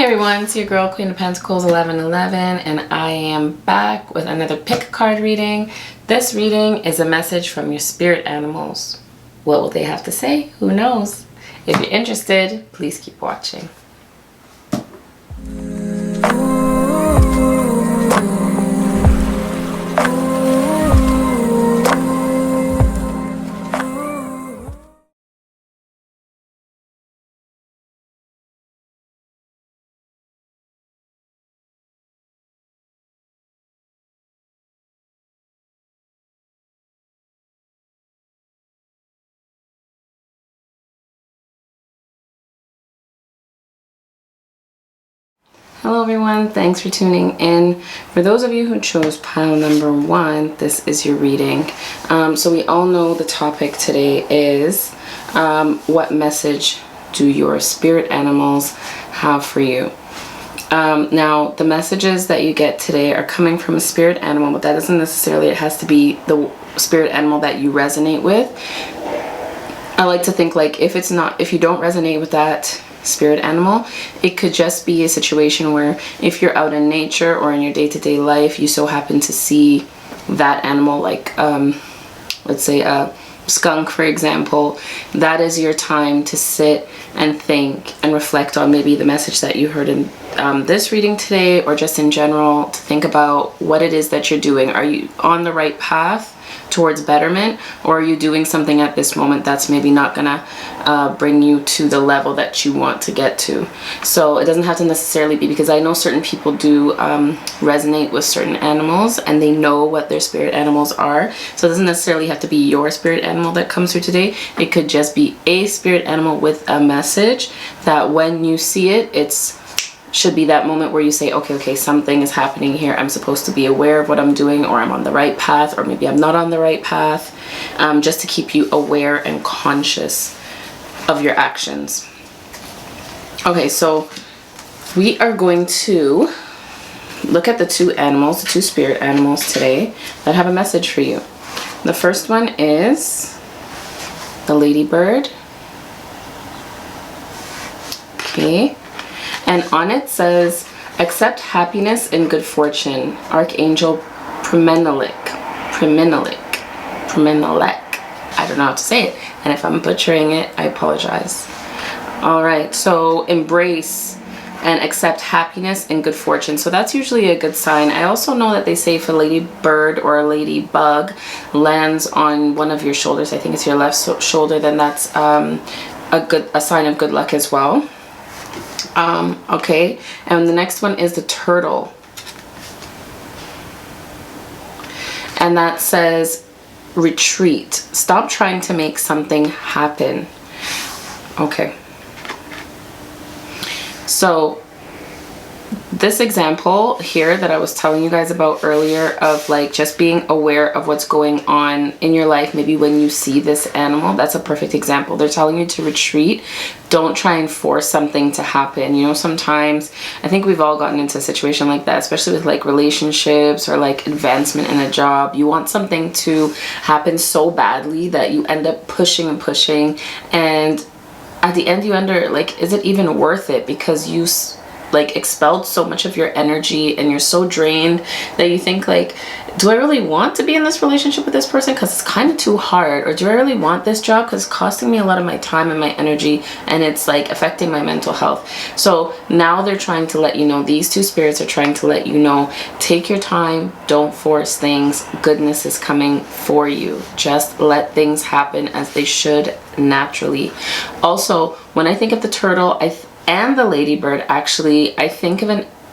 everyone, it's your girl Queen of Pentacles 1111, and I am back with another pick card reading. This reading is a message from your spirit animals. What will they have to say? Who knows? If you're interested, please keep watching. Hello everyone, thanks for tuning in. For those of you who chose pile number 1, this is your reading. So we all know the topic today is what message do your spirit animals have for you? Now, the messages that you get today are coming from a spirit animal, but that doesn't necessarily, it has to be the spirit animal that you resonate with. I like to think like if you don't resonate with that spirit animal, it could just be a situation where if you're out in nature or in your day-to-day life, you so happen to see that animal, like let's say a skunk, for example, that is your time to sit and think and reflect on maybe the message that you heard in this reading today, or just in general, to think about what it is that you're doing. Are you on the right path towards betterment, or are you doing something at this moment that's maybe not gonna bring you to the level that you want to get to? So it doesn't have to necessarily be, because I know certain people do resonate with certain animals and they know what their spirit animals are. So it doesn't necessarily have to be your spirit animal that comes through today. It could just be a spirit animal with a message that when you see it, should be that moment where you say, okay, something is happening here. I'm supposed to be aware of what I'm doing, or I'm on the right path, or maybe I'm not on the right path, just to keep you aware and conscious of your actions. Okay, so we are going to look at the two spirit animals today that have a message for you. The first one is the ladybird. Okay. And on it says, accept happiness and good fortune. Archangel Premenelek. I don't know how to say it. And if I'm butchering it, I apologize. All right, so embrace and accept happiness and good fortune. So that's usually a good sign. I also know that they say if a ladybird or a ladybug lands on one of your shoulders, I think it's your left shoulder, then that's a sign of good luck as well. Okay, and the next one is the turtle, and that says retreat. Stop trying to make something happen. Okay, so this example here that I was telling you guys about earlier, of like just being aware of what's going on in your life, maybe when you see this animal, that's a perfect example. They're telling you to retreat. Don't try and force something to happen. You know, sometimes I think we've all gotten into a situation like that, especially with like relationships or like advancement in a job. You want something to happen so badly that you end up pushing and pushing, and at the end you wonder, like, is it even worth it? Because you like expelled so much of your energy and you're so drained that you think like, do I really want to be in this relationship with this person because it's kind of too hard? Or do I really want this job because it's costing me a lot of my time and my energy, and it's like affecting my mental health? So now they're trying to let you know, these two spirits are trying to let you know, take your time, don't force things, goodness is coming for you. Just let things happen as they should naturally. Also, when I think of the turtle and the ladybird, actually, I think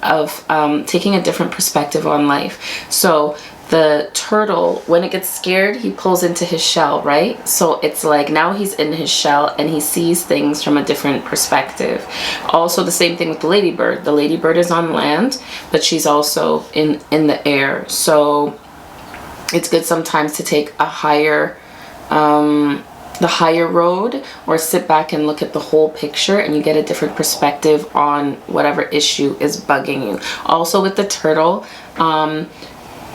of taking a different perspective on life. So the turtle, when it gets scared, he pulls into his shell, right? So it's like now he's in his shell and he sees things from a different perspective. Also, the same thing with the ladybird. The ladybird is on land, but she's also in the air. So it's good sometimes to take the higher road, or sit back and look at the whole picture, and you get a different perspective on whatever issue is bugging you. Also with the turtle,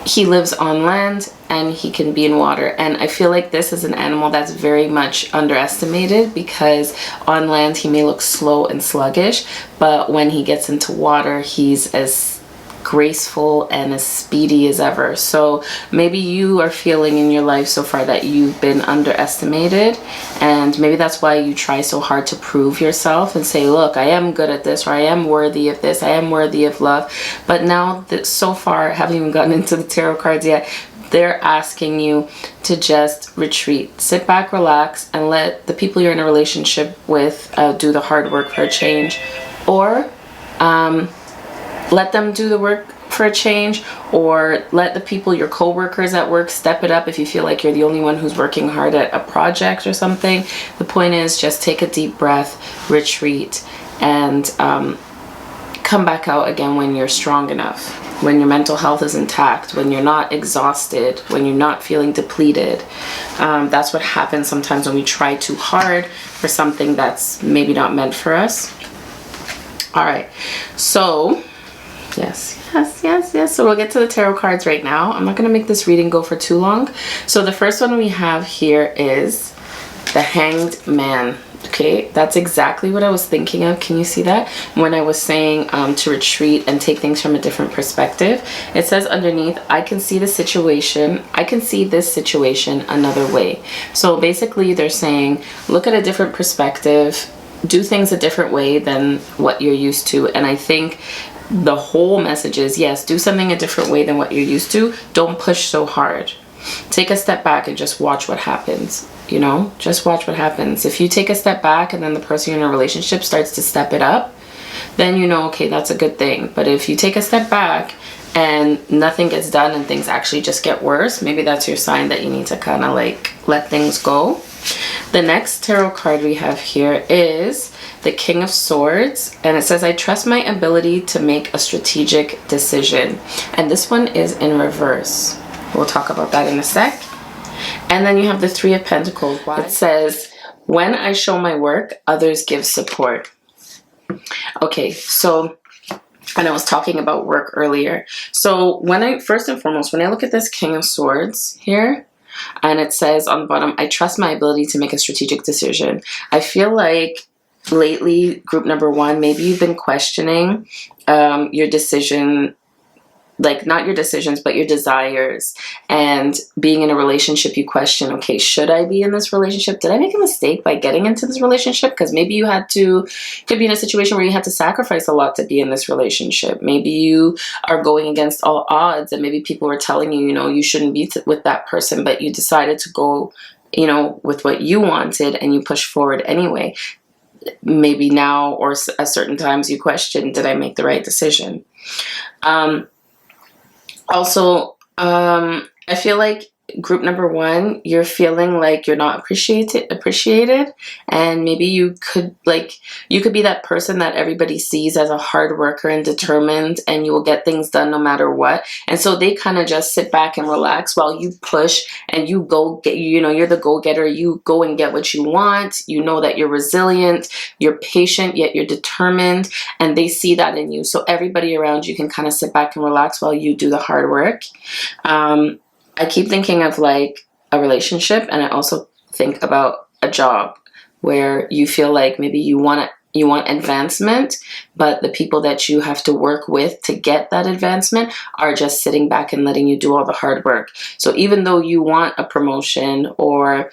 he lives on land and he can be in water. And I feel like this is an animal that's very much underestimated, because on land he may look slow and sluggish, but when he gets into water, he's as graceful and as speedy as ever. So maybe you are feeling in your life so far that you've been underestimated, and maybe that's why you try so hard to prove yourself and say, look, I am good at this, or I am worthy of this, I am worthy of love. But now that so far, haven't even gotten into the tarot cards yet, they're asking you to just retreat, sit back, relax, and let the people you're in a relationship with do the hard work for a change, or let them do the work for a change, or let the people, your co-workers at work, step it up if you feel like you're the only one who's working hard at a project or something. The point is, just take a deep breath, retreat, and come back out again when you're strong enough, when your mental health is intact, when you're not exhausted, when you're not feeling depleted. That's what happens sometimes when we try too hard for something that's maybe not meant for us. All right, so yes. So we'll get to the tarot cards right now. I'm not going to make this reading go for too long. So the first one we have here is the Hanged Man. Okay, that's exactly what I was thinking of. Can you see that? When I was saying to retreat and take things from a different perspective. It says underneath, I can see the situation. I can see this situation another way. So basically they're saying, look at a different perspective, do things a different way than what you're used to. And I think the whole message is, yes, do something a different way than what you're used to. Don't push so hard. Take a step back and just watch what happens. You know, just watch what happens. If you take a step back and then the person you're in a relationship starts to step it up, then you know, okay, that's a good thing. But if you take a step back and nothing gets done and things actually just get worse, maybe that's your sign that you need to kind of like let things go. The next tarot card we have here is the King of Swords, and it says, I trust my ability to make a strategic decision. And this one is in reverse. We'll talk about that in a sec. And then you have the Three of Pentacles. It says, when I show my work, others give support. Okay, so, and I was talking about work earlier. So first and foremost, when I look at this King of Swords here, and it says on the bottom, I trust my ability to make a strategic decision. I feel like lately, group number one, maybe you've been questioning your decision, like not your decisions, but your desires. And being in a relationship, you question, okay, should I be in this relationship? Did I make a mistake by getting into this relationship? Because maybe you could be in a situation where you had to sacrifice a lot to be in this relationship. Maybe you are going against all odds, and maybe people were telling you, you know, you shouldn't be with that person, but you decided to go, you know, with what you wanted, and you push forward anyway. Maybe now or at certain times you question, did I make the right decision? Also, I feel like group number one, you're feeling like you're not appreciated, and maybe you could be that person that everybody sees as a hard worker and determined, and you will get things done no matter what. And so they kind of just sit back and relax while you push and you go get, you know, you're the go-getter, you go and get what you want. You know that you're resilient, you're patient, yet you're determined, and they see that in you. So everybody around you can kind of sit back and relax while you do the hard work. I keep thinking of like a relationship, and I also think about a job where you feel like maybe you want advancement, but the people that you have to work with to get that advancement are just sitting back and letting you do all the hard work. So even though you want a promotion or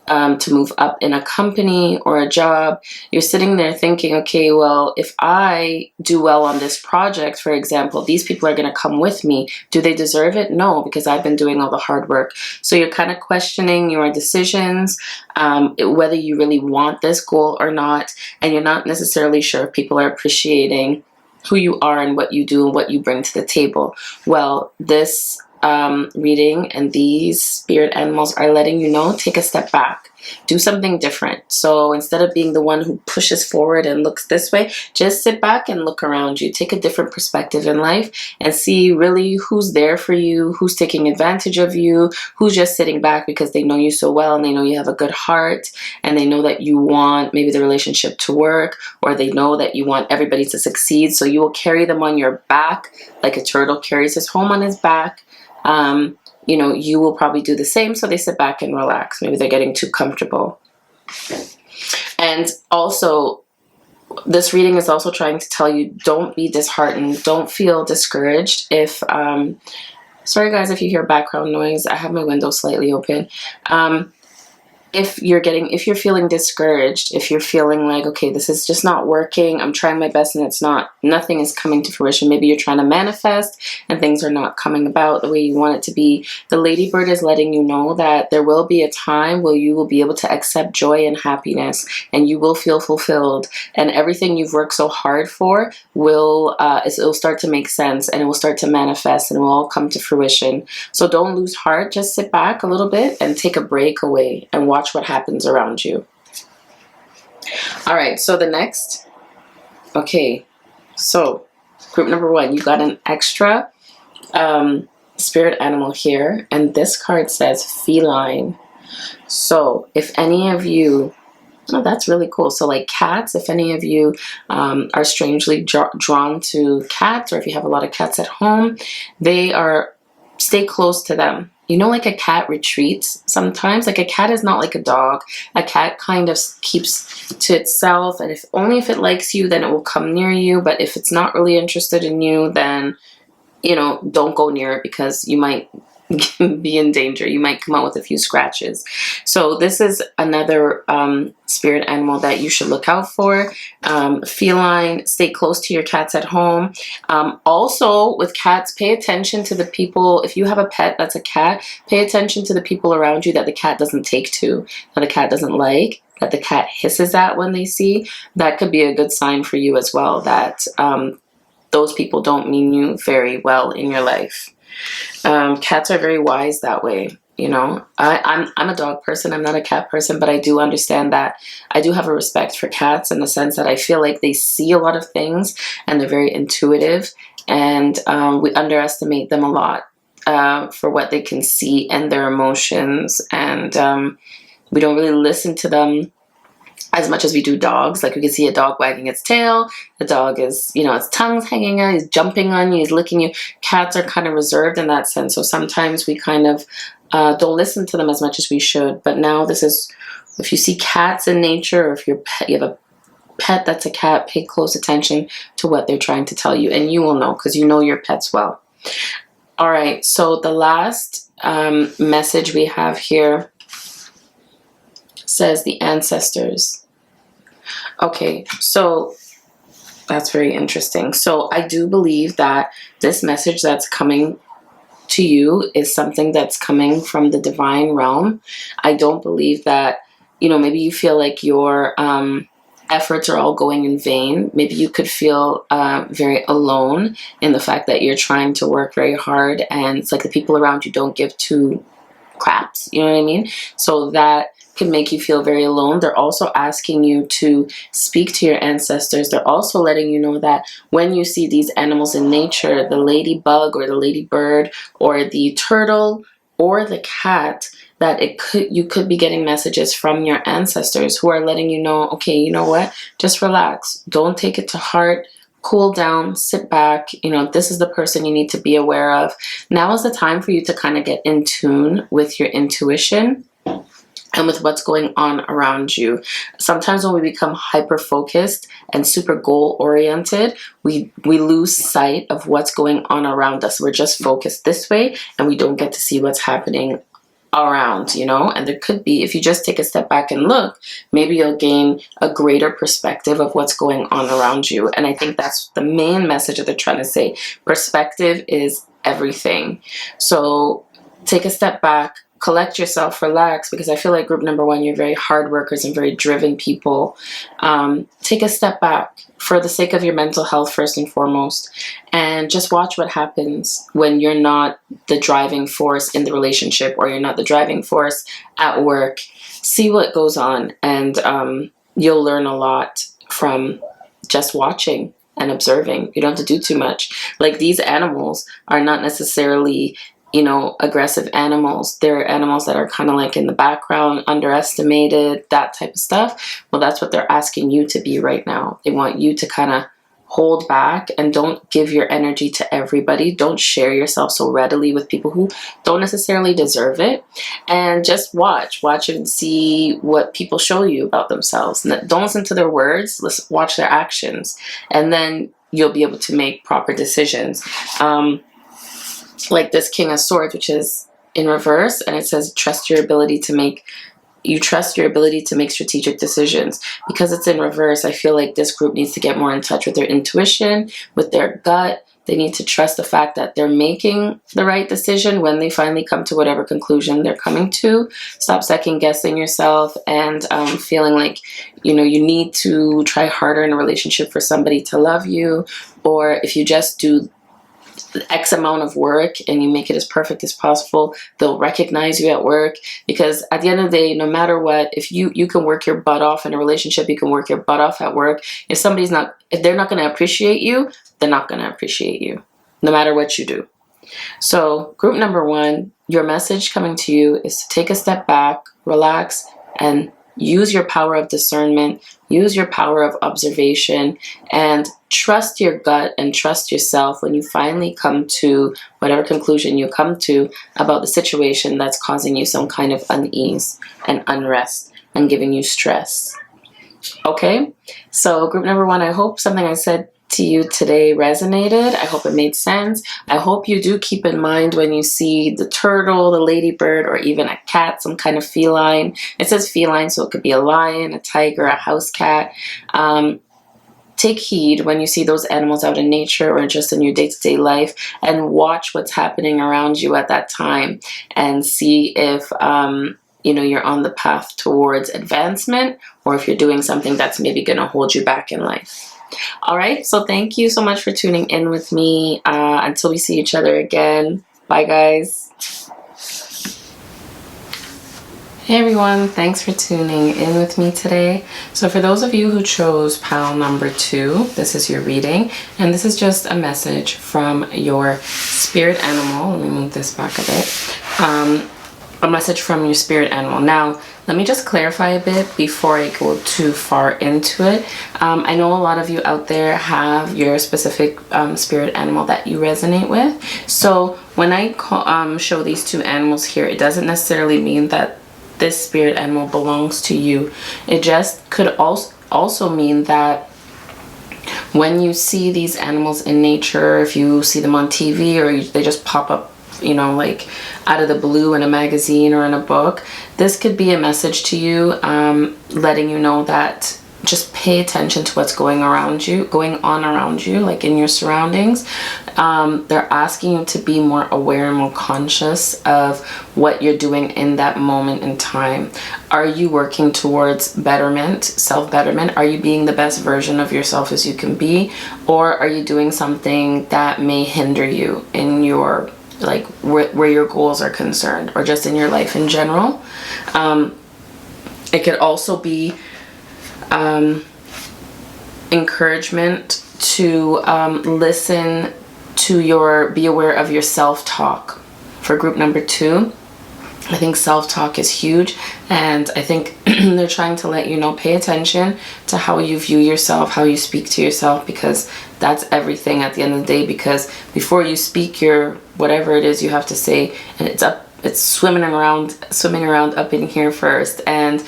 to move up in a company or a job, you're sitting there thinking, okay, well, if I do well on this project, for example, these people are going to come with me. Do they deserve it? No, because I've been doing all the hard work. So you're kind of questioning your decisions, whether you really want this goal or not, and you're not necessarily sure if people are appreciating who you are and what you do and what you bring to the table. Well, this reading and these spirit animals are letting you know, take a step back, do something different. So instead of being the one who pushes forward and looks this way, just sit back and look around you, take a different perspective in life and see really who's there for you, who's taking advantage of you, who's just sitting back because they know you so well and they know you have a good heart, and they know that you want maybe the relationship to work, or they know that you want everybody to succeed. So you will carry them on your back like a turtle carries his home on his back. you know, you will probably do the same. So they sit back and relax. Maybe they're getting too comfortable. And also, this reading is also trying to tell you, don't be disheartened. Don't feel discouraged. If, sorry guys, if you hear background noise, I have my window slightly open. If you're feeling discouraged, if you're feeling like, okay, this is just not working, I'm trying my best and nothing is coming to fruition. Maybe you're trying to manifest and things are not coming about the way you want it to be. The ladybird is letting you know that there will be a time where you will be able to accept joy and happiness, and you will feel fulfilled, and everything you've worked so hard for will it'll start to make sense, and it will start to manifest, and it will all come to fruition. So don't lose heart. Just sit back a little bit and take a break away and watch what happens around you. All right, so the next, okay, so group number 1, you got an extra spirit animal here, and this card says feline. So if any of you, oh, that's really cool. So like cats, if any of you are strangely drawn to cats, or if you have a lot of cats at home, stay close to them. You know, like a cat retreats sometimes. Like a cat is not like a dog. A cat kind of keeps to itself, and only if it likes you, then it will come near you. But if it's not really interested in you, then, you know, don't go near it, because you might be in danger. You might come out with a few scratches. So this is another spirit animal that you should look out for. Feline, stay close to your cats at home. Also with cats, pay attention to the people. If you have a pet that's a cat, pay attention to the people around you that the cat doesn't take to, that the cat doesn't like, that the cat hisses at when they see. That could be a good sign for you as well, that those people don't mean you very well in your life. Cats are very wise that way. You know, I'm a dog person. I'm not a cat person, but I do understand that. I do have a respect for cats in the sense that I feel like they see a lot of things and they're very intuitive, and we underestimate them a lot for what they can see and their emotions, and we don't really listen to them as much as we do dogs. Like we can see a dog wagging its tail. The dog is, you know, its tongue's hanging out. He's jumping on you. He's licking you. Cats are kind of reserved in that sense. So sometimes we kind of don't listen to them as much as we should. But now this is, if you see cats in nature, or if you have a pet that's a cat, pay close attention to what they're trying to tell you. And you will know, because you know your pets well. All right. So the last message we have here says the ancestors. Okay, so that's very interesting. So I do believe that this message that's coming to you is something that's coming from the divine realm. I don't believe that, you know, maybe you feel like your efforts are all going in vain. Maybe you could feel very alone in the fact that you're trying to work very hard, and it's like the people around you don't give two craps, you know what I mean? So that can make you feel very alone. They're also asking you to speak to your ancestors. They're also letting you know that when you see these animals in nature, the ladybug or the ladybird or the turtle or the cat, that you could be getting messages from your ancestors who are letting you know, okay, you know what? Just relax. Don't take it to heart. Cool down, sit back. You know, this is the person you need to be aware of. Now is the time for you to kind of get in tune with your intuition and with what's going on around you. Sometimes when we become hyper-focused and super goal-oriented, we lose sight of what's going on around us. We're just focused this way, and we don't get to see what's happening around, you know? And there could be, if you just take a step back and look, maybe you'll gain a greater perspective of what's going on around you. And I think that's the main message that they're trying to say. Perspective is everything. So take a step back, collect yourself, relax, because I feel like group number 1, you're very hard workers and very driven people. Take a step back for the sake of your mental health first and foremost, and just watch what happens when you're not the driving force in the relationship, or you're not the driving force at work. See what goes on, and you'll learn a lot from just watching and observing. You don't have to do too much. Like, these animals are not necessarily, you know, aggressive animals. They're animals that are kind of like in the background, underestimated, that type of stuff. Well, that's what they're asking you to be right now. They want you to kind of hold back and don't give your energy to everybody. Don't share yourself so readily with people who don't necessarily deserve it. And just watch and see what people show you about themselves. Don't listen to their words, watch their actions. And then you'll be able to make proper decisions. Like this King of Swords, which is in reverse, and it says trust your ability to make strategic decisions. Because it's in reverse, I feel like this group needs to get more in touch with their intuition, with their gut. They need to trust the fact that they're making the right decision when they finally come to whatever conclusion they're coming to. Stop second guessing yourself and feeling like, you need to try harder in a relationship for somebody to love you. Or if you just do X amount of work and you make it as perfect as possible, they'll recognize you at work. Because at the end of the day, no matter what, if you can work your butt off in a relationship, you can work your butt off at work. If they're not going to appreciate you, they're not going to appreciate you, no matter what you do. So group number 1, your message coming to you is to take a step back, relax, and use your power of discernment, use your power of observation, and trust your gut and trust yourself when you finally come to whatever conclusion you come to about the situation that's causing you some kind of unease and unrest and giving you stress. Okay? So group number 1, I hope something I said to you today resonated. I hope it made sense. I hope you do keep in mind when you see the turtle, the ladybird, or even a cat, some kind of feline. It says feline, so it could be a lion, a tiger, a house cat. Take heed when you see those animals out in nature or just in your day-to-day life, and watch what's happening around you at that time and see if you're on the path towards advancement, or if you're doing something that's maybe going to hold you back in life. All right, so thank you so much for tuning in with me. Until we see each other again. Bye, guys. Hey everyone, thanks for tuning in with me today. So for those of you who chose pile number 2, this is your reading, and this is just a message from your spirit animal. Let me move this back a bit. A message from your spirit animal. Now, let me just clarify a bit before I go too far into it. I know a lot of you out there have your specific spirit animal that you resonate with. So when I show these 2 animals here, it doesn't necessarily mean that this spirit animal belongs to you. It just could also mean that when you see these animals in nature, if you see them on TV or they just pop up, like out of the blue in a magazine or in a book, this could be a message to you, letting you know that just pay attention to what's going on around you, like in your surroundings. They're asking you to be more aware and more conscious of what you're doing in that moment in time. Are you working towards betterment, self-betterment? Are you being the best version of yourself as you can be? Or are you doing something that may hinder you in your where your goals are concerned, or just in your life in general? It could also be encouragement to listen to be aware of your self-talk. For group number 2, I think self-talk is huge, and I think they're trying to let you know, pay attention to how you view yourself, how you speak to yourself, because that's everything at the end of the day. Because before you speak your whatever it is you have to say, and it's swimming around up in here first. And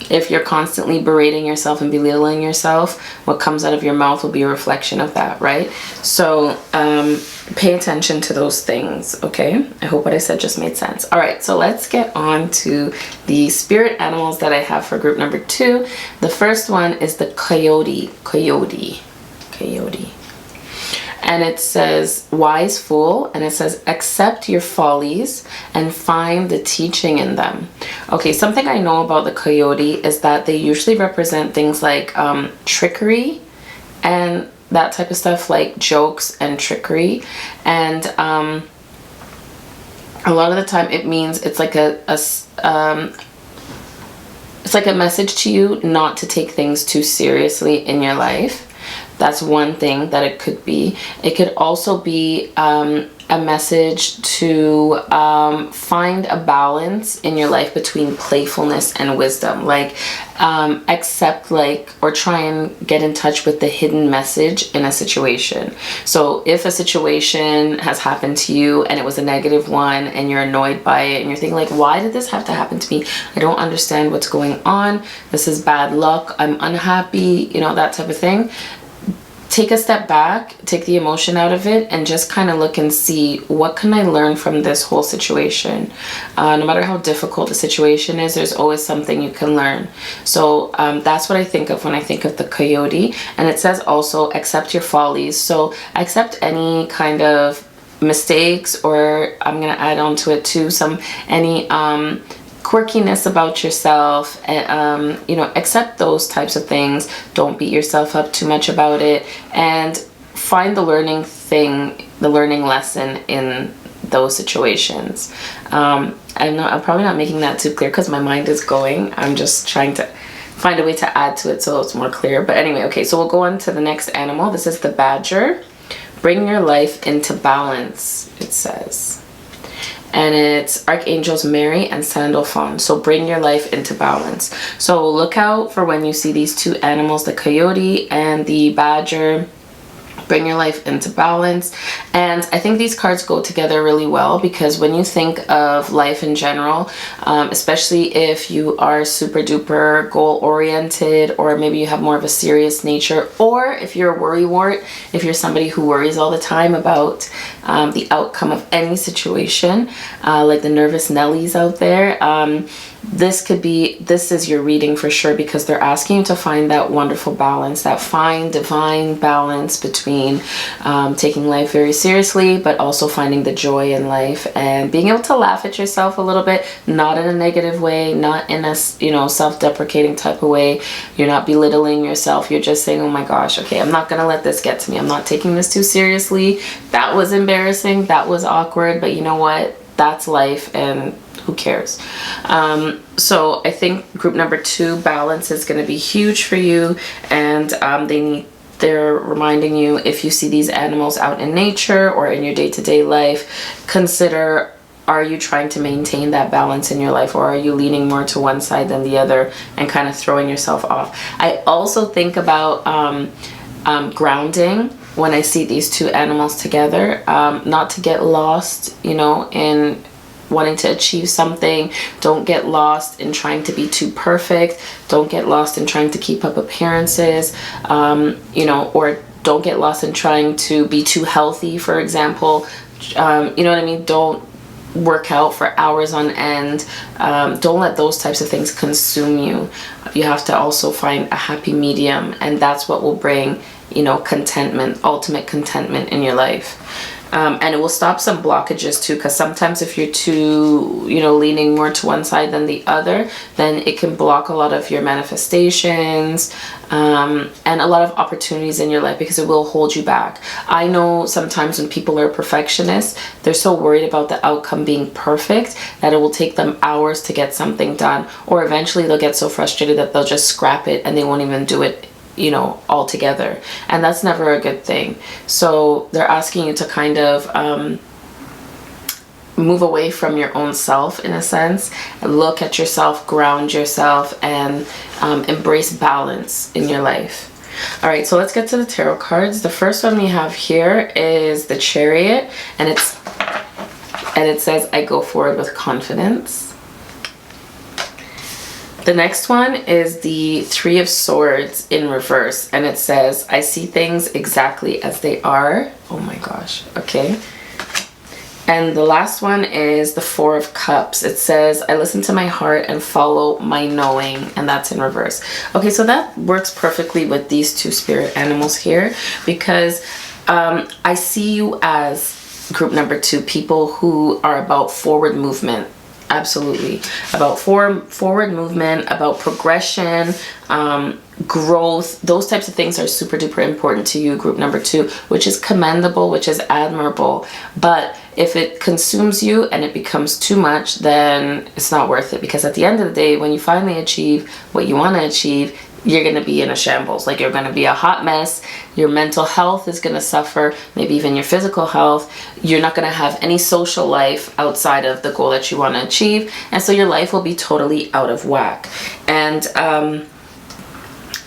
if you're constantly berating yourself and belittling yourself, what comes out of your mouth will be a reflection of that, right? So pay attention to those things, okay? I hope what I said just made sense. All right, so let's get on to the spirit animals that I have for group number 2. The first one is the coyote. And it says, wise fool, and it says, accept your follies and find the teaching in them. Okay, something I know about the coyote is that they usually represent things like trickery and that type of stuff, like jokes and trickery. And a lot of the time it means it's like it's like a message to you not to take things too seriously in your life. That's one thing that it could be. It could also be a message to find a balance in your life between playfulness and wisdom. Like accept, like, or try and get in touch with the hidden message in a situation. So if a situation has happened to you and it was a negative one and you're annoyed by it and you're thinking like, why did this have to happen to me? I don't understand what's going on. This is bad luck. I'm unhappy, you know, that type of thing. Take a step back, take the emotion out of it, and just kind of look and see, what can I learn from this whole situation? No matter how difficult the situation is, there's always something you can learn. So that's what I think of when I think of the coyote. And it says also, accept your follies. So accept any kind of mistakes, or I'm going to add on to it too, any quirkiness about yourself, and you know, accept those types of things. Don't beat yourself up too much about it, and find the learning lesson in those situations. I'm probably not making that too clear because my mind is going. I'm just trying to find a way to add to it so it's more clear. But anyway, okay, so we'll go on to the next animal. This is the badger. Bring your life into balance, it says. And it's Archangels Mary and Sandalphon. So bring your life into balance. So look out for when you see these two animals, the coyote and the badger. Bring your life into balance. And I think these cards go together really well, because when you think of life in general, especially if you are super duper goal oriented, or maybe you have more of a serious nature, or if you're a worrywart, if you're somebody who worries all the time about the outcome of any situation, like the nervous Nellies out there, this is your reading for sure, because they're asking you to find that wonderful balance, that fine divine balance between taking life very seriously, but also finding the joy in life and being able to laugh at yourself a little bit, not in a negative way, not in a, you know, self-deprecating type of way. You're not belittling yourself. You're just saying, oh my gosh, okay, I'm not gonna let this get to me. I'm not taking this too seriously. That was embarrassing, that was awkward, but you know what, that's life, and who cares? So I think group number 2, balance, is going to be huge for you, and they're reminding you, if you see these animals out in nature or in your day-to-day life, consider, are you trying to maintain that balance in your life, or are you leaning more to one side than the other and kind of throwing yourself off? I also think about grounding when I see these two animals together, not to get lost, you know, in wanting to achieve something. Don't get lost in trying to be too perfect. Don't get lost in trying to keep up appearances, you know, or don't get lost in trying to be too healthy, for example. You know what I mean? Don't work out for hours on end. Don't let those types of things consume you. You have to also find a happy medium, and that's what will bring, you know, contentment, ultimate contentment in your life. And it will stop some blockages too, because sometimes if you're too, you know, leaning more to one side than the other, then it can block a lot of your manifestations, and a lot of opportunities in your life, because it will hold you back. I know sometimes when people are perfectionists, they're so worried about the outcome being perfect that it will take them hours to get something done, or eventually they'll get so frustrated that they'll just scrap it and they won't even do it, you know, altogether. And that's never a good thing. So they're asking you to kind of move away from your own self, in a sense, look at yourself, ground yourself, and embrace balance in your life. All right, so let's get to the tarot cards. The first one we have here is the Chariot, and it says, I go forward with confidence. The next one is the Three of Swords in reverse, and it says, I see things exactly as they are. Oh my gosh, okay. And the last one is the Four of Cups. It says, I listen to my heart and follow my knowing, and that's in reverse. Okay, so that works perfectly with these two spirit animals here, because I see you as group number 2, people who are about forward movement. Absolutely. About forward movement, about progression, growth. Those types of things are super duper important to you, group number 2, which is commendable, which is admirable. But if it consumes you and it becomes too much, then it's not worth it, because at the end of the day, when you finally achieve what you want to achieve, you're going to be in a shambles. Like, you're going to be a hot mess. Your mental health is going to suffer, maybe even your physical health. You're not going to have any social life outside of the goal that you want to achieve. And so your life will be totally out of whack. And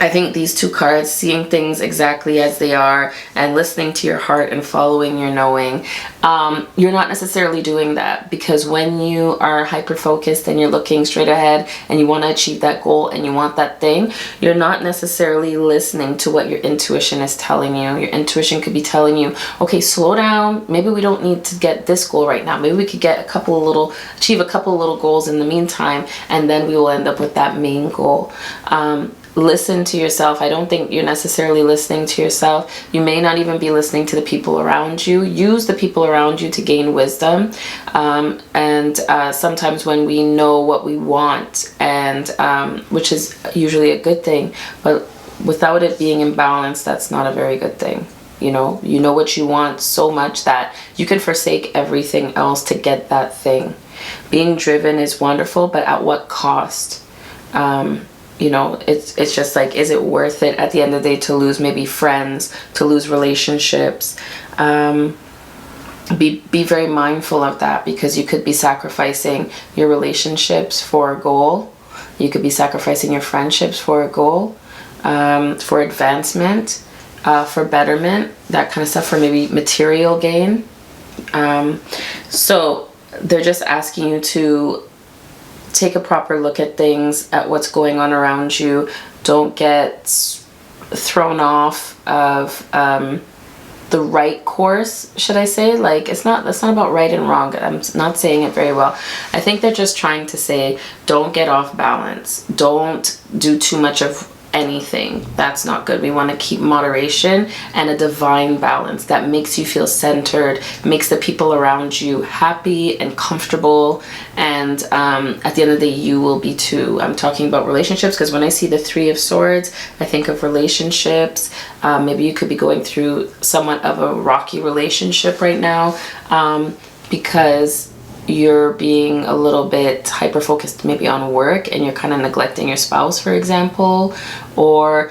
I think these two cards, seeing things exactly as they are and listening to your heart and following your knowing, you're not necessarily doing that, because when you are hyper focused and you're looking straight ahead and you want to achieve that goal and you want that thing, you're not necessarily listening to what your intuition is telling you. Your intuition could be telling you, okay, slow down. Maybe we don't need to get this goal right now. Maybe we could get achieve a couple of little goals in the meantime, and then we will end up with that main goal. Listen to yourself. I don't think you're necessarily listening to yourself. You may not even be listening to the people around you. Use the people around you to gain wisdom. And sometimes when we know what we want, and which is usually a good thing, but without it being in balance, that's not a very good thing. You know what you want so much that you can forsake everything else to get that thing. Being driven is wonderful, but at what cost? It's just like, is it worth it at the end of the day to lose maybe friends, to lose relationships? Be very mindful of that, because you could be sacrificing your relationships for a goal. You could be sacrificing your friendships for a goal, for advancement, for betterment, that kind of stuff, for maybe material gain. So they're just asking you to take a proper look at things, at what's going on around you. Don't get thrown off of the right course, should I say. Like, that's not about right and wrong. I'm not saying it very well. I think they're just trying to say, don't get off balance. Don't do too much of anything. That's not good. We want to keep moderation and a divine balance that makes you feel centered, makes the people around you happy and comfortable, and at the end of the day, you will be too. I'm talking about relationships, because when I see the Three of Swords, I think of relationships. Maybe you could be going through somewhat of a rocky relationship right now, because you're being a little bit hyper focused maybe on work, and you're kind of neglecting your spouse, for example, or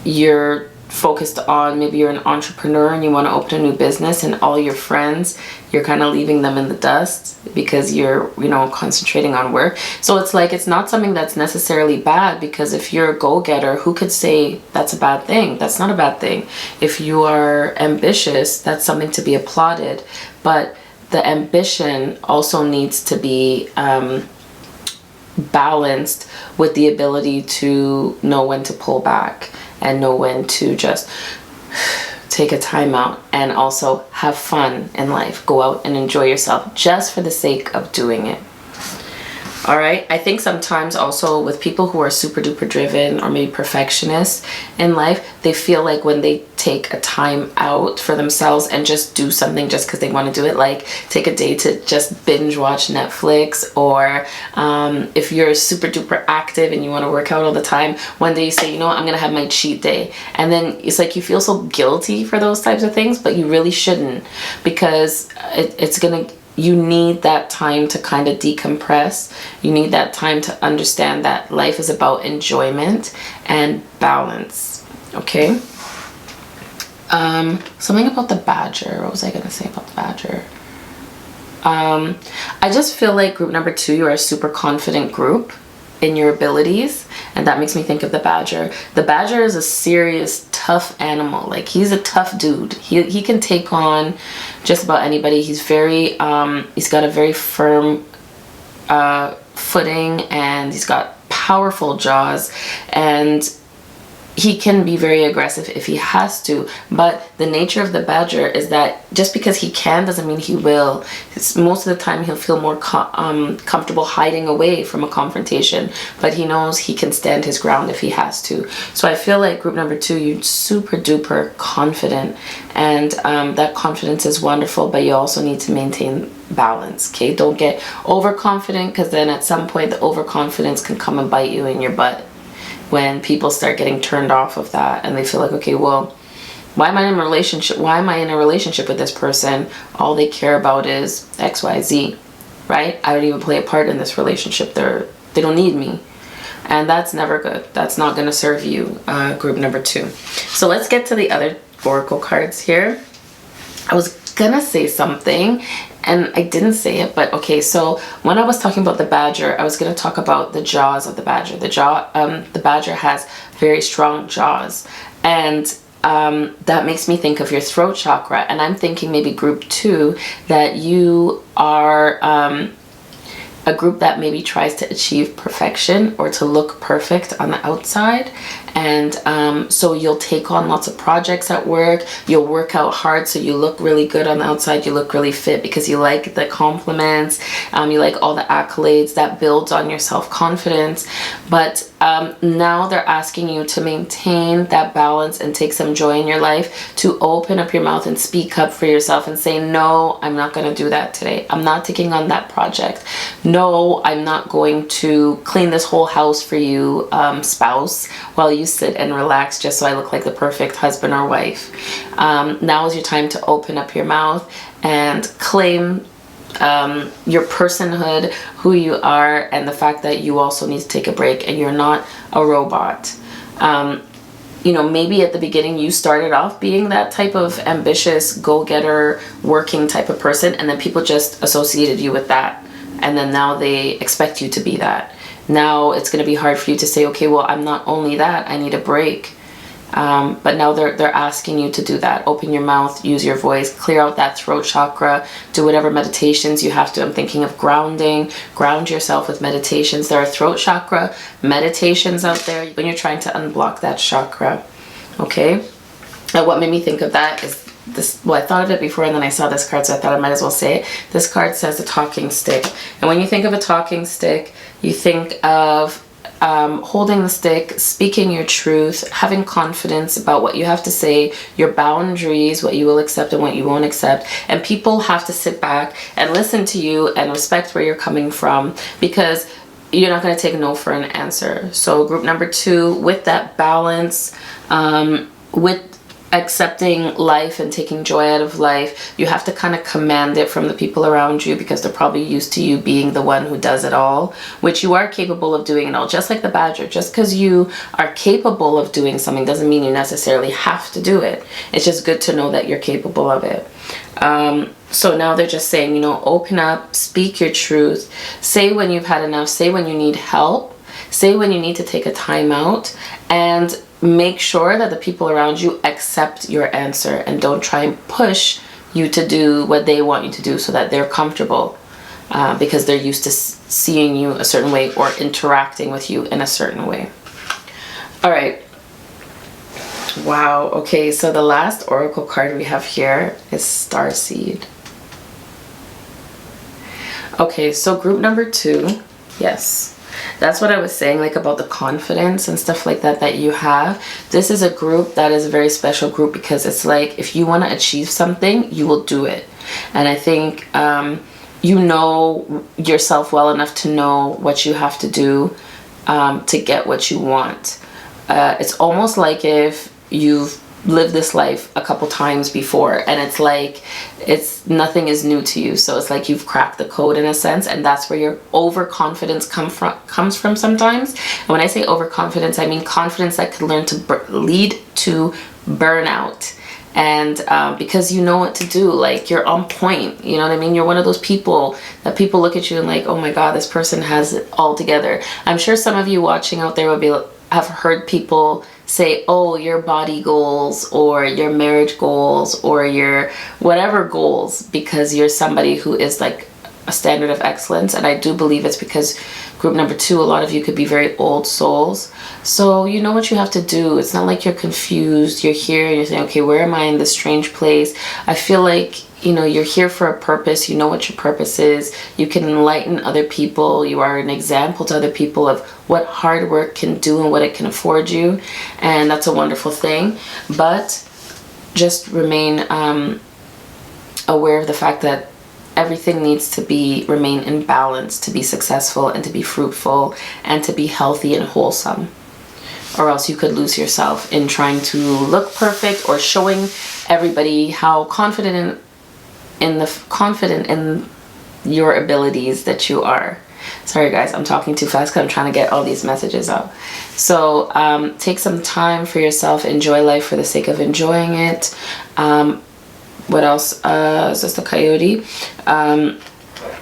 you're focused on, maybe you're an entrepreneur and you want to open a new business, and all your friends, you're kind of leaving them in the dust because you're concentrating on work. So it's like, it's not something that's necessarily bad, because if you're a go-getter, who could say that's a bad thing? That's not a bad thing. If you are ambitious, that's something to be applauded, but the ambition also needs to be balanced with the ability to know when to pull back and know when to just take a time out, and also have fun in life. Go out and enjoy yourself just for the sake of doing it. All right. I think sometimes also with people who are super duper driven, or maybe perfectionists in life, they feel like when they take a time out for themselves and just do something just because they want to do it, like take a day to just binge watch Netflix, or if you're super duper active and you want to work out all the time, one day you say, I'm going to have my cheat day. And then it's like you feel so guilty for those types of things, but you really shouldn't, because you need that time to kind of decompress. You need that time to understand that life is about enjoyment and balance. Okay? Something about the badger. What was I going to say about the badger? I just feel like group number 2, you are a super confident group in your abilities, and that makes me think of the badger. The badger is a serious, tough animal. Like, he's a tough dude. He can take on just about anybody. He's very he's got a very firm footing, and he's got powerful jaws, and he can be very aggressive if he has to, but the nature of the badger is that just because he can doesn't mean he will. Most of the time he'll feel more comfortable hiding away from a confrontation, but he knows he can stand his ground if he has to. So I feel like group number 2, you're super duper confident, and that confidence is wonderful, but you also need to maintain balance. Okay, don't get overconfident, because then at some point the overconfidence can come and bite you in your butt. When people start getting turned off of that, and they feel like, okay, well, why am I in a relationship? Why am I in a relationship with this person? All they care about is X, Y, Z, right? I don't even play a part in this relationship. They don't need me. And that's never good. That's not going to serve you, group number 2. So let's get to the other oracle cards here. I was gonna say something and I didn't say it, but okay. So when I was talking about the badger, I was gonna talk about the jaws of the badger. The badger has very strong jaws, and that makes me think of your throat chakra. And I'm thinking maybe group 2, that you are a group that maybe tries to achieve perfection or to look perfect on the outside. And so you'll take on lots of projects at work. You'll work out hard so you look really good on the outside. You look really fit because you like the compliments. You like all the accolades. That builds on your self-confidence. But now they're asking you to maintain that balance and take some joy in your life, to open up your mouth and speak up for yourself and say, no, I'm not going to do that today. I'm not taking on that project. No, I'm not going to clean this whole house for you, spouse, while you sit and relax just so I look like the perfect husband or wife. Now is your time to open up your mouth and claim your personhood, who you are, and the fact that you also need to take a break and you're not a robot. You know, maybe at the beginning you started off being that type of ambitious, go-getter, working type of person, and then people just associated you with that. And then now they expect you to be that. Now it's going to be hard for you to say, okay, well, I'm not only that, I need a break. But now they're asking you to do that. Open your mouth, use your voice, clear out that throat chakra, do whatever meditations you have to. I'm thinking of grounding. Ground yourself with meditations. There are throat chakra meditations out there when you're trying to unblock that chakra. Okay? And what made me think of that is this. Well, I thought of it before and then I saw this card, so I thought I might as well say it. This card says a talking stick. And when you think of a talking stick, you think of holding the stick, speaking your truth, having confidence about what you have to say, your boundaries, what you will accept and what you won't accept. And people have to sit back and listen to you and respect where you're coming from, because you're not going to take no for an answer. So group number 2, with that balance, with accepting life and taking joy out of life, you have to kind of command it from the people around you, because they're probably used to you being the one who does it all, which you are capable of doing it all. Just like the badger, just because you are capable of doing something doesn't mean you necessarily have to do it. It's just good to know that you're capable of it. So now they're just saying, you know, open up, speak your truth, say when you've had enough, say when you need help, say when you need to take a time out, and make sure that the people around you accept your answer and don't try and push you to do what they want you to do so that they're comfortable, because they're used to seeing you a certain way or interacting with you in a certain way. All right. Wow. Okay, so the last oracle card we have here is Starseed. Okay, so group number 2, yes. That's what I was saying, like about the confidence and stuff like that you have. This is a group that is a very special group, because it's like if you want to achieve something, you will do it. And I think you know yourself well enough to know what you have to do to get what you want. It's almost like if you've lived this life a couple times before, and it's like nothing is new to you, so it's like you've cracked the code in a sense, and that's where your overconfidence comes from sometimes. And when I say overconfidence, I mean confidence that could lead to burnout. And because you know what to do, like you're on point, you know what I mean? You're one of those people that people look at you and like, oh my God, this person has it all together. I'm sure some of you watching out there have heard people say, oh, your body goals or your marriage goals or your whatever goals, because you're somebody who is like a standard of excellence. And I do believe it's because group number 2, a lot of you could be very old souls. So you know what you have to do. It's not like you're confused. You're here and you're saying, okay, where am I in this strange place? I feel like, you know, you're here for a purpose. You know what your purpose is. You can enlighten other people. You are an example to other people of what hard work can do and what it can afford you. And that's a wonderful thing. But just remain aware of the fact that everything needs to remain in balance to be successful and to be fruitful and to be healthy and wholesome. Or else you could lose yourself in trying to look perfect or showing everybody how confident in your abilities that you are. Sorry guys, I'm talking too fast because I'm trying to get all these messages out. So take some time for yourself. Enjoy life for the sake of enjoying it. What else? Is this the coyote?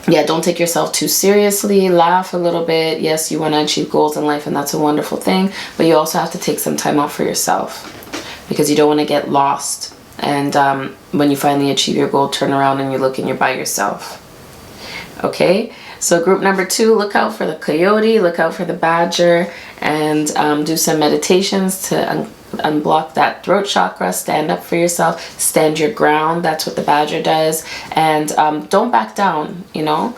Yeah, don't take yourself too seriously. Laugh a little bit. Yes, you want to achieve goals in life, and that's a wonderful thing. But you also have to take some time out for yourself, because you don't want to get lost. And when you finally achieve your goal, turn around and you look and you're by yourself. Okay, so group number 2, look out for the coyote, look out for the badger, and do some meditations to unblock that throat chakra. Stand up for yourself, stand your ground. That's what the badger does. And don't back down. You know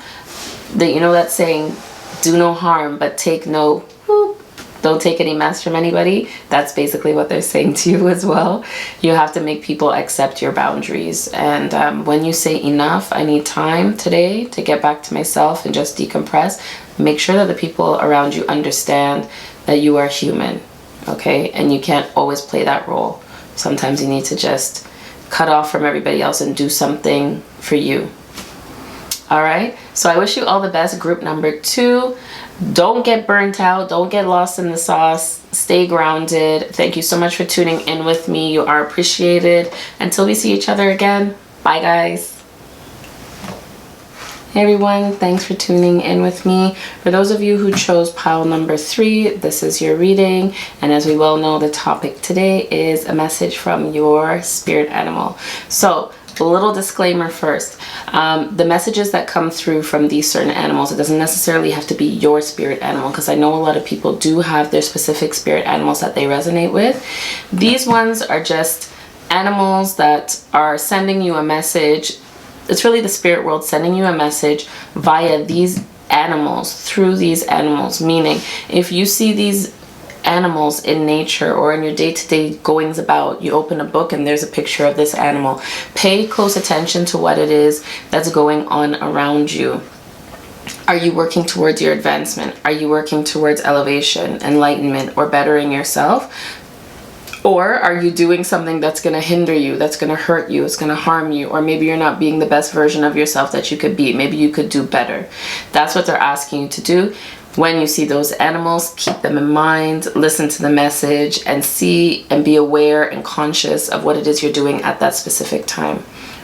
that saying, do no harm but take no whoop. Don't take any mess from anybody. That's basically what they're saying to you as well. You have to make people accept your boundaries. And when you say enough, I need time today to get back to myself and just decompress, make sure that the people around you understand that you are human, okay? And you can't always play that role. Sometimes you need to just cut off from everybody else and do something for you. All right, so I wish you all the best. Group number 2, don't get burnt out, don't get lost in the sauce, stay grounded. Thank you so much for tuning in with me. You are appreciated. Until we see each other again, bye guys. Hey everyone, thanks for tuning in with me. For those of you who chose pile number 3, this is your reading. And as we well know, the topic today is a message from your spirit animal. So a little disclaimer first. The messages that come through from these certain animals, it doesn't necessarily have to be your spirit animal, because I know a lot of people do have their specific spirit animals that they resonate with. These ones are just animals that are sending you a message. It's really the spirit world sending you a message via these animals, through these animals. Meaning, if you see these animals in nature or in your day-to-day goings about, you open a book and there's a picture of this animal, pay close attention to what it is that's going on around you. Are you working towards your advancement? Are you working towards elevation, enlightenment, or bettering yourself? Or are you doing something that's going to hinder you, that's going to hurt you, it's going to harm you, or maybe you're not being the best version of yourself that you could be? Maybe you could do better. That's what they're asking you to do. When you see those animals, keep them in mind, listen to the message, and see and be aware and conscious of what it is you're doing at that specific time.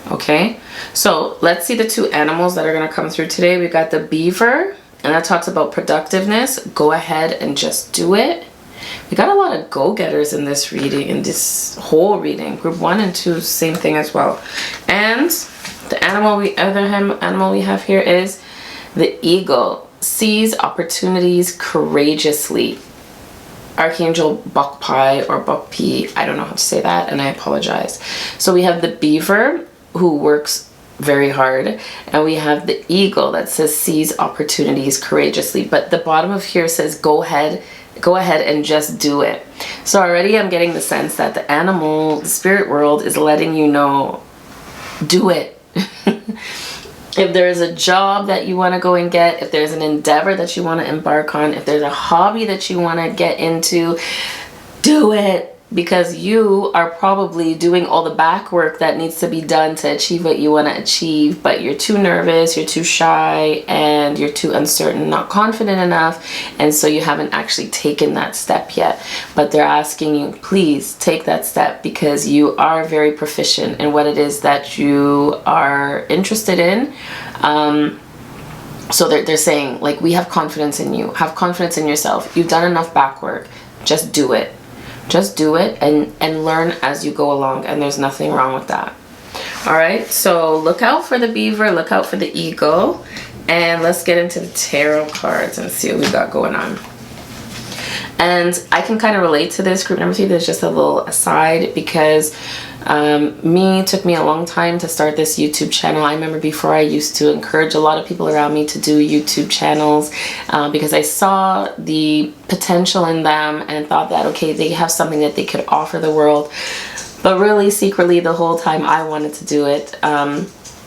Okay, so let's see the 2 animals that are going to come through today. We got the beaver, and that talks about productiveness. Go ahead and just do it. We got a lot of go-getters in this reading, in this whole reading. Group 1 and 2, same thing as well. And the other animal we have here is the eagle. Seize opportunities courageously. Archangel Bokpai or Bokpi, I don't know how to say that, and I apologize. So we have the beaver, who works very hard, and we have the eagle that says seize opportunities courageously. But the bottom of here says go ahead and just do it. So already I'm getting the sense that the animal, the spirit world, is letting you know, do it. If there's a job that you want to go and get, if there's an endeavor that you want to embark on, if there's a hobby that you want to get into, do it. Because you are probably doing all the back work that needs to be done to achieve what you want to achieve, but you're too nervous, you're too shy, and you're too uncertain, not confident enough, and so you haven't actually taken that step yet. But they're asking you, please take that step, because you are very proficient in what it is that you are interested in. So they're saying, like, we have confidence in you, have confidence in yourself, you've done enough back work, just do it. Just do it and learn as you go along, and there's nothing wrong with that. All right, so look out for the beaver, look out for the eagle, and let's get into the tarot cards and see what we got going on. And I can kind of relate to this. Group number 3, there's just a little aside, because it took me a long time to start this YouTube channel. I remember before I used to encourage a lot of people around me to do YouTube channels because I saw the potential in them and thought that, okay, they have something that they could offer the world. But really, secretly, the whole time I wanted to do it,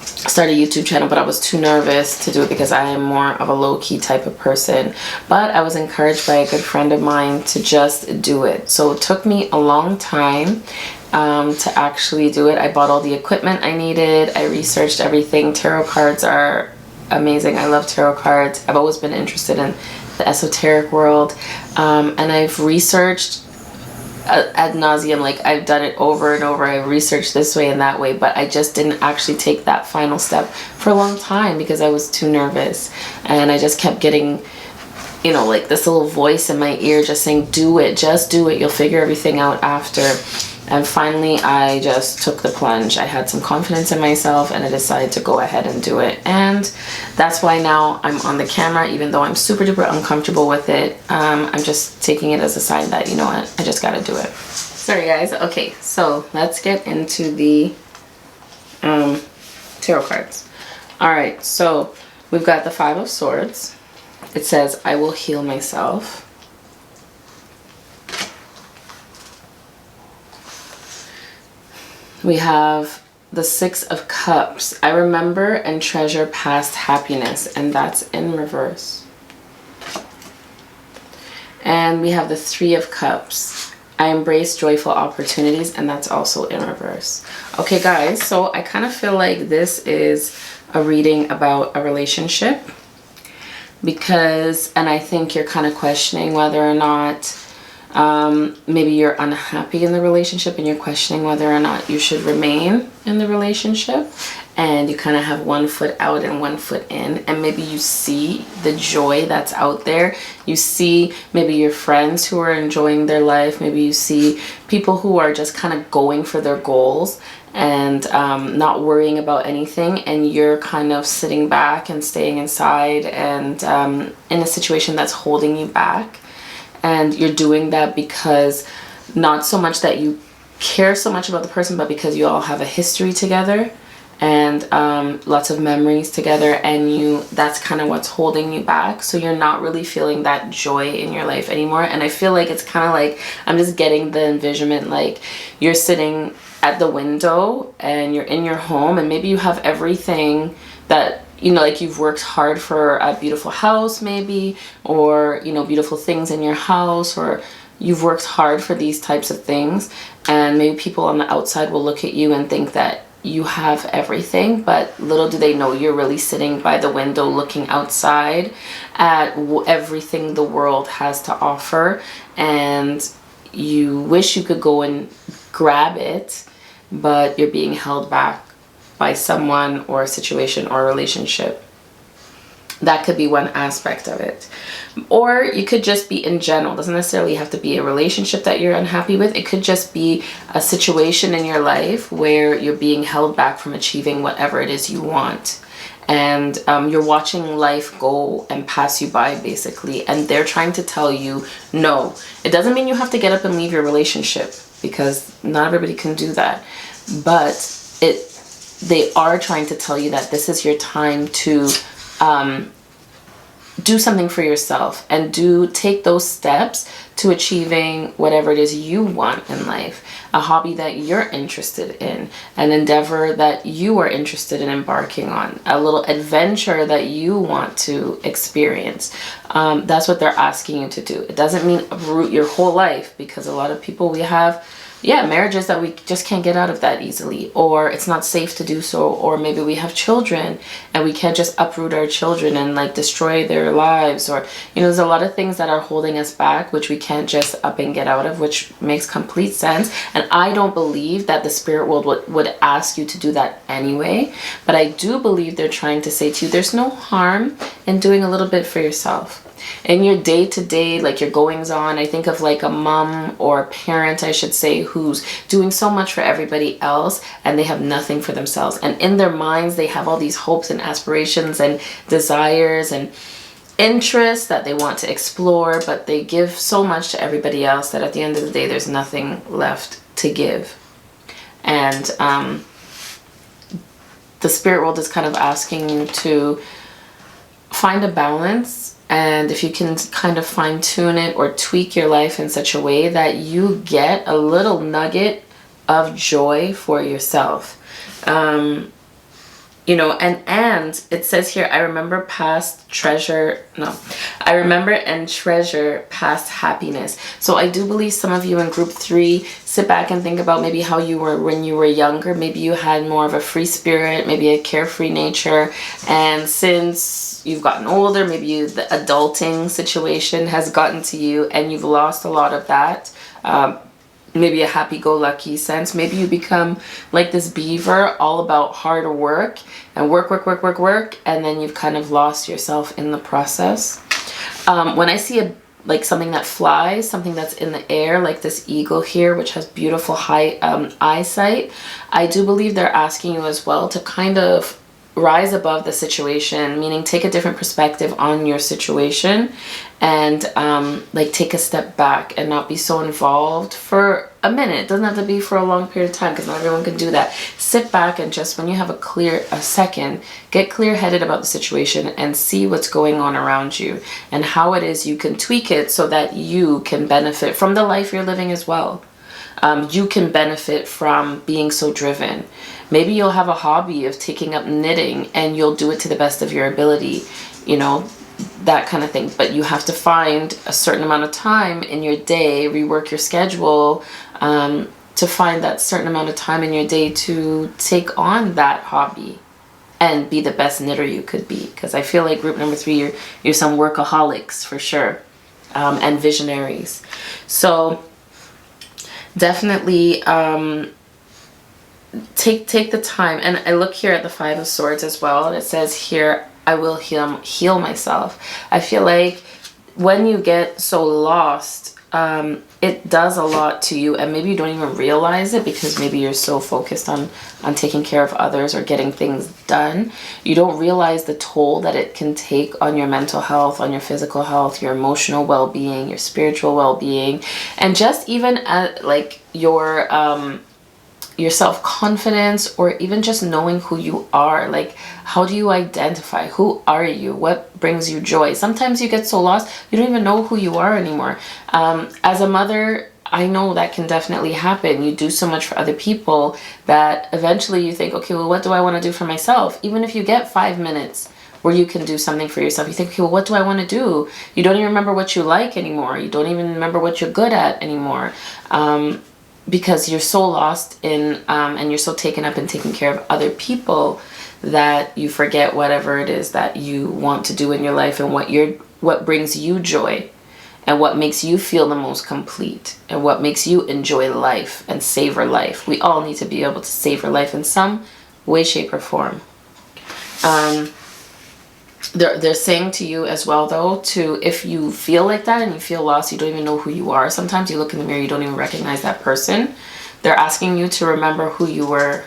start a YouTube channel, but I was too nervous to do it because I am more of a low-key type of person. But I was encouraged by a good friend of mine to just do it. So it took me a long time to actually do it. I bought all the equipment I needed. I researched everything. Tarot cards are amazing. I love tarot cards. I've always been interested in the esoteric world, and I've researched ad nauseum. Like, I've done it over and over. I've researched this way and that way, but I just didn't actually take that final step for a long time because I was too nervous, and I just kept getting, you know, like this little voice in my ear just saying, do it, just do it, you'll figure everything out after. And finally I just took the plunge. I had some confidence in myself and I decided to go ahead and do it. And that's why now I'm on the camera, even though I'm super duper uncomfortable with it. I'm just taking it as a sign that, you know what, I just gotta do it. Sorry guys. Okay, so let's get into the tarot cards. All right, so we've got the Five of Swords. It says, I will heal myself. We have the Six of Cups. I remember and treasure past happiness, and that's in reverse. And we have the Three of Cups. I embrace joyful opportunities, and that's also in reverse. Okay guys, so I kind of feel like this is a reading about a relationship, because, and I think you're kind of questioning whether or not maybe you're unhappy in the relationship and you're questioning whether or not you should remain in the relationship, and you kind of have one foot out and one foot in, and maybe you see the joy that's out there. You see maybe your friends who are enjoying their life. Maybe you see people who are just kind of going for their goals and not worrying about anything, and you're kind of sitting back and staying inside and in a situation that's holding you back. And you're doing that because not so much that you care so much about the person, but because you all have a history together and lots of memories together, and that's kind of what's holding you back. So you're not really feeling that joy in your life anymore. And I feel like it's kind of like, I'm just getting the envisionment, like you're sitting at the window and you're in your home, and maybe you have everything that, you know, like you've worked hard for a beautiful house maybe, or, you know, beautiful things in your house, or you've worked hard for these types of things, and maybe people on the outside will look at you and think that you have everything, but little do they know you're really sitting by the window looking outside at everything the world has to offer, and you wish you could go and grab it, but you're being held back by someone or a situation or a relationship. That could be one aspect of it. Or you could just be in general. It doesn't necessarily have to be a relationship that you're unhappy with. It could just be a situation in your life where you're being held back from achieving whatever it is you want. And you're watching life go and pass you by, basically. And they're trying to tell you, no. It doesn't mean you have to get up and leave your relationship, because not everybody can do that. But they are trying to tell you that this is your time to do something for yourself, and take those steps to achieving whatever it is you want in life. A hobby that you're interested in, an endeavor that you are interested in embarking on, a little adventure that you want to experience. That's what they're asking you to do. It doesn't mean uproot your whole life, because a lot of people, we have marriages that we just can't get out of that easily, or it's not safe to do so, or maybe we have children and we can't just uproot our children and like destroy their lives, or, you know, there's a lot of things that are holding us back which we can't just up and get out of, which makes complete sense. And I don't believe that the spirit world would ask you to do that anyway, but I do believe they're trying to say to you, there's no harm in doing a little bit for yourself. In your day-to-day, like your goings on, I think of like a mom or a parent, I should say, who's doing so much for everybody else and they have nothing for themselves. And in their minds, they have all these hopes and aspirations and desires and interests that they want to explore, but they give so much to everybody else that at the end of the day, there's nothing left to give. And the spirit world is kind of asking you to find a balance. And if you can kind of fine tune it or tweak your life in such a way that you get a little nugget of joy for yourself. you know, and it says here, I remember and treasure past happiness. So I do believe some of you in group 3 sit back and think about maybe how you were when you were younger. Maybe you had more of a free spirit, maybe a carefree nature, and since you've gotten older, maybe the adulting situation has gotten to you and you've lost a lot of that. Maybe a happy-go-lucky sense. Maybe you become like this beaver, all about hard work and work, and then you've kind of lost yourself in the process. When I see like something that flies, something that's in the air, like this eagle here, which has beautiful high eyesight, I do believe they're asking you as well to kind of rise above the situation, meaning take a different perspective on your situation and like take a step back and not be so involved for a minute. It doesn't have to be for a long period of time because not everyone can do that. Sit back and just when you have a second, get clear-headed about the situation and see what's going on around you and how it is you can tweak it so that you can benefit from the life you're living as well. You can benefit from being so driven. Maybe you'll have a hobby of taking up knitting and you'll do it to the best of your ability, you know, that kind of thing. But you have to find a certain amount of time in your day, rework your schedule, to find that certain amount of time in your day to take on that hobby and be the best knitter you could be. Because I feel like group number 3, you're some workaholics for sure, and visionaries. So definitely take the time. And I look here at the 5 of Swords as well, and it says here, I will heal myself. I feel like when you get so lost, it does a lot to you, and maybe you don't even realize it because maybe you're so focused on taking care of others or getting things done. You don't realize the toll that it can take on your mental health, on your physical health, your emotional well-being, your spiritual well-being, and just even like your self-confidence, or even just knowing who you are. Like, how do you identify? Who are you? What brings you joy? Sometimes you get so lost, you don't even know who you are anymore. As a mother, I know that can definitely happen. You do so much for other people that eventually you think, okay, well, what do I want to do for myself? Even if you get 5 minutes where you can do something for yourself, you think, okay, well, what do I want to do? You don't even remember what you like anymore. You don't even remember what you're good at anymore. Because you're so lost in, and you're so taken up in taking care of other people that you forget whatever it is that you want to do in your life and what brings you joy and what makes you feel the most complete and what makes you enjoy life and savor life. We all need to be able to savor life in some way, shape, or form. They're saying to you as well, though, if you feel like that and you feel lost, you don't even know who you are. Sometimes you look in the mirror, you don't even recognize that person. They're asking you to remember who you were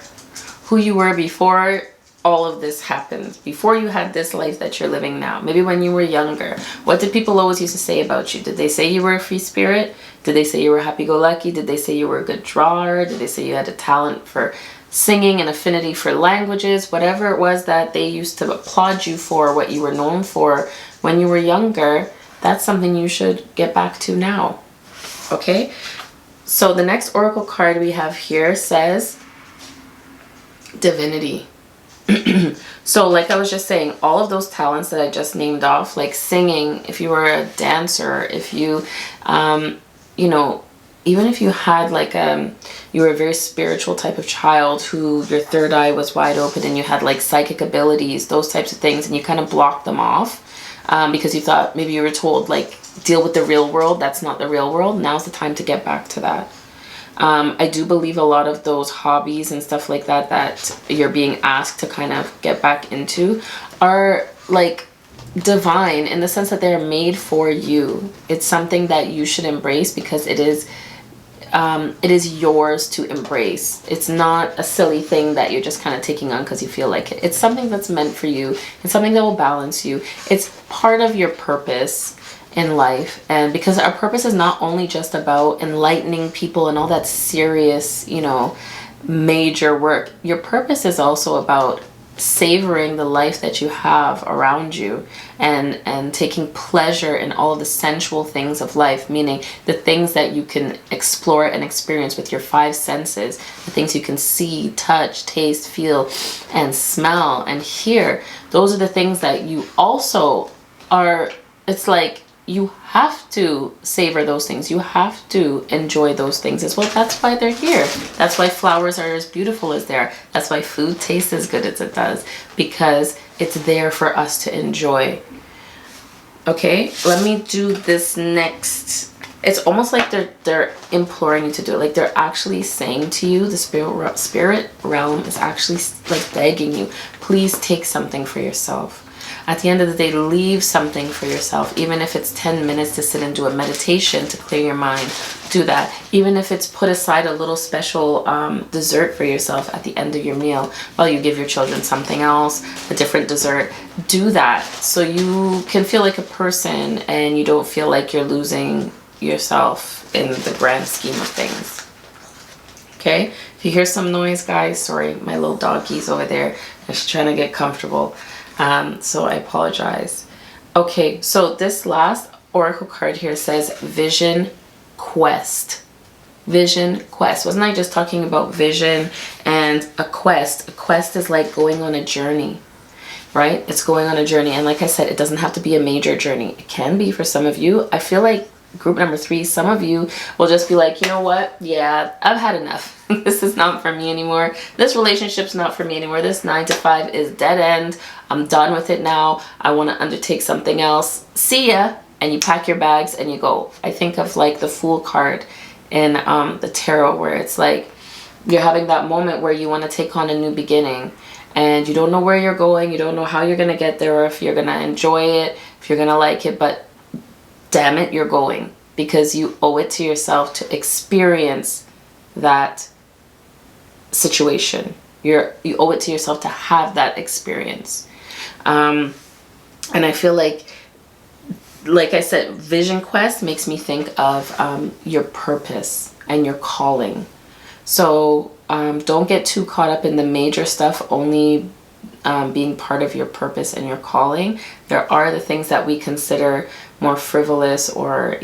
before all of this happened, before you had this life that you're living now. Maybe when you were younger, what did people always used to say about you? Did they say you were a free spirit? Did they say you were happy-go-lucky? Did they say you were a good drawer? Did they say you had a talent for singing and affinity for languages? Whatever it was that they used to applaud you for, what you were known for when you were younger, that's something you should get back to now. Okay? So the next oracle card we have here says divinity. So like I was just saying, all of those talents that I just named off, like singing, if you were a dancer, if you, you know, even if you had like you were a very spiritual type of child who your third eye was wide open and you had like psychic abilities, those types of things, and you kind of blocked them off because you thought, maybe you were told, like, deal with the real world. That's not the real world. Now's the time to get back to that. I do believe a lot of those hobbies and stuff like that that you're being asked to kind of get back into are like divine in the sense that they're made for you. It's something that you should embrace because it is yours to embrace. It's not a silly thing that you're just kind of taking on because you feel like it. It's something that's meant for you. It's something that will balance you. It's part of your purpose in life. And because our purpose is not only just about enlightening people and all that serious, you know, major work. Your purpose is also about savoring the life that you have around you, and taking pleasure in all of the sensual things of life, meaning the things that you can explore and experience with your five senses, the things you can see, touch, taste, feel, and smell and hear. Those are the things that you also are, it's like you have to savor those things. You have to enjoy those things as well. That's why they're here. That's why flowers are as beautiful as they are. That's why food tastes as good as it does, because it's there for us to enjoy. Okay, let me do this next. It's almost like they're imploring you to do it. Like they're actually saying to you, the spirit realm is actually like begging you, please take something for yourself. At the end of the day, leave something for yourself. Even if it's 10 minutes to sit and do a meditation to clear your mind, do that. Even if it's put aside a little special dessert for yourself at the end of your meal while you give your children something else, a different dessert, do that so you can feel like a person and you don't feel like you're losing yourself in the grand scheme of things. Okay? If you hear some noise, guys, sorry, my little doggy's over there. Just trying to get comfortable. So I apologize. Okay, so this last oracle card here says Vision Quest. Vision Quest. Wasn't I just talking about vision and a quest? A quest is like going on a journey, right? It's going on a journey. And like I said, it doesn't have to be a major journey. It can be for some of you. I feel like group number 3, some of you will just be like, you know what? Yeah, I've had enough. This is not for me anymore. This relationship's not for me anymore. This 9 to 5 is dead end. I'm done with it now. I want to undertake something else. See ya. And you pack your bags and you go. I think of like the Fool card in the tarot, where it's like you're having that moment where you want to take on a new beginning and you don't know where you're going. You don't know how you're going to get there, or if you're going to enjoy it, if you're going to like it, but damn it, you're going, because you owe it to yourself to experience that situation. You owe it to yourself to have that experience. And I feel like I said, Vision Quest makes me think of your purpose and your calling. So don't get too caught up in the major stuff, only being part of your purpose and your calling. There are the things that we consider more frivolous, or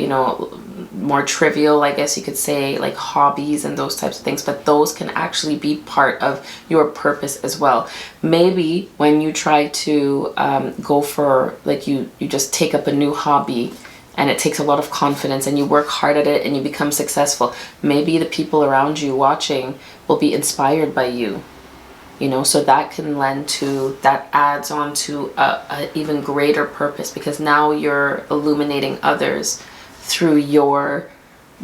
more trivial, I guess you could say, like hobbies and those types of things, but those can actually be part of your purpose as well. Maybe when you try to go for, like, you just take up a new hobby and it takes a lot of confidence and you work hard at it and you become successful, maybe the people around you watching will be inspired by you. So that can lend to, that adds on to a even greater purpose, because now you're illuminating others through your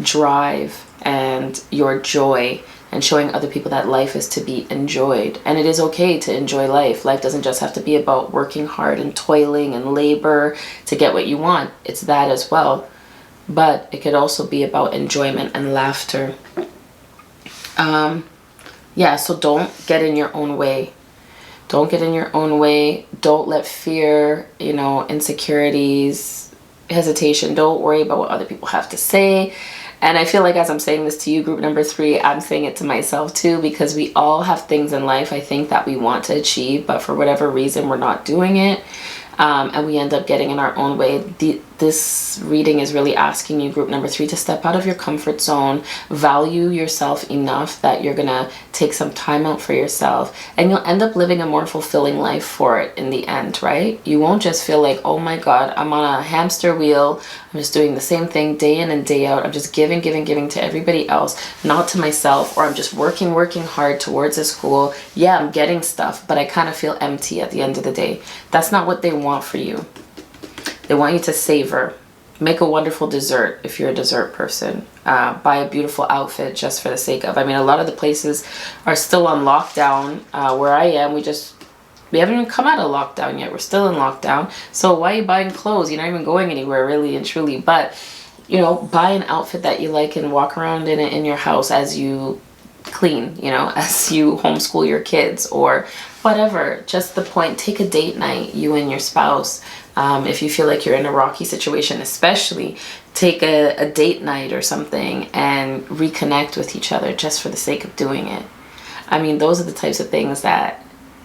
drive and your joy, and showing other people that life is to be enjoyed. And it is okay to enjoy life. Life doesn't just have to be about working hard and toiling and labor to get what you want. It's that as well. But it could also be about enjoyment and laughter. Yeah, so don't get in your own way. Don't get in your own way. Don't let fear, insecurities, hesitation, don't worry about what other people have to say. And I feel like as I'm saying this to you, group number 3, I'm saying it to myself too, because we all have things in life, I think, that we want to achieve, but for whatever reason, we're not doing it. And we end up getting in our own way. This reading is really asking you, group number 3, to step out of your comfort zone, value yourself enough that you're gonna take some time out for yourself, and you'll end up living a more fulfilling life for it in the end, right? You won't just feel like, oh my God, I'm on a hamster wheel, I'm just doing the same thing day in and day out, I'm just giving to everybody else, not to myself, or I'm just working hard towards this goal. Yeah, I'm getting stuff, but I kind of feel empty at the end of the day. That's not what they want for you. They want you to savor, make a wonderful dessert if you're a dessert person, buy a beautiful outfit just for the sake of, a lot of the places are still on lockdown. Where I am, we haven't even come out of lockdown yet. We're still in lockdown. So why are you buying clothes? You're not even going anywhere, really and truly. But, buy an outfit that you like and walk around in it in your house as you clean, as you homeschool your kids or whatever. Just the point, take a date night, you and your spouse. If you feel like you're in a rocky situation, especially, take a date night or something and reconnect with each other just for the sake of doing it. Those are the types of things that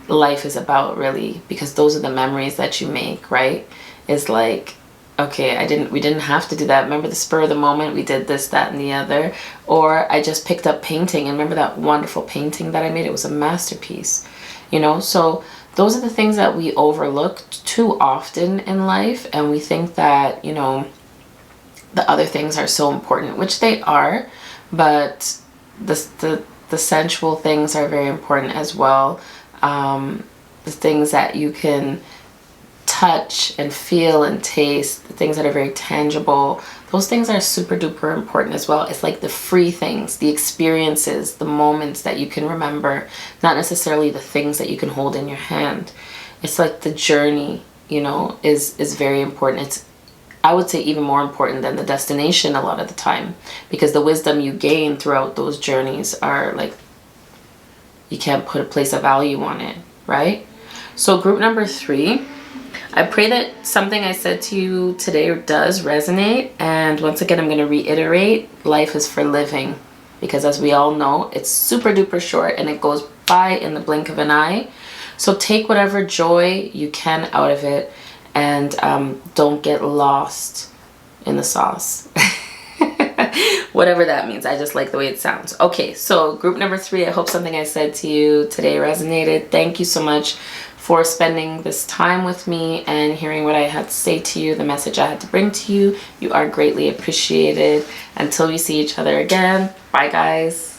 life is about, really, because those are the memories that you make, right? Is like, okay, we didn't have to do that. Remember the spur of the moment, we did this, that, and the other. Or I just picked up painting, and remember that wonderful painting that I made? It was a masterpiece, you know? So those are the things that we overlook too often in life, and we think that, you know, the other things are so important, which they are, but the sensual things are very important as well. The things that you can touch and feel and taste, the things that are very tangible, those things are super duper important as well. It's like the free things, the experiences, the moments that you can remember, not necessarily the things that you can hold in your hand. It's like the journey, you know, is very important. It's, I would say, even more important than the destination a lot of the time, because the wisdom you gain throughout those journeys are like, you can't put a place of value on it, right? So group number 3, I pray that something I said to you today does resonate. And once again, I'm going to reiterate, life is for living, because as we all know, it's super duper short and it goes by in the blink of an eye. So take whatever joy you can out of it, and don't get lost in the sauce. Whatever that means. I just like the way it sounds. Okay, so group number 3, I hope something I said to you today resonated. Thank you so much for spending this time with me and hearing what I had to say to you, the message I had to bring to you. You are greatly appreciated. Until we see each other again, bye guys.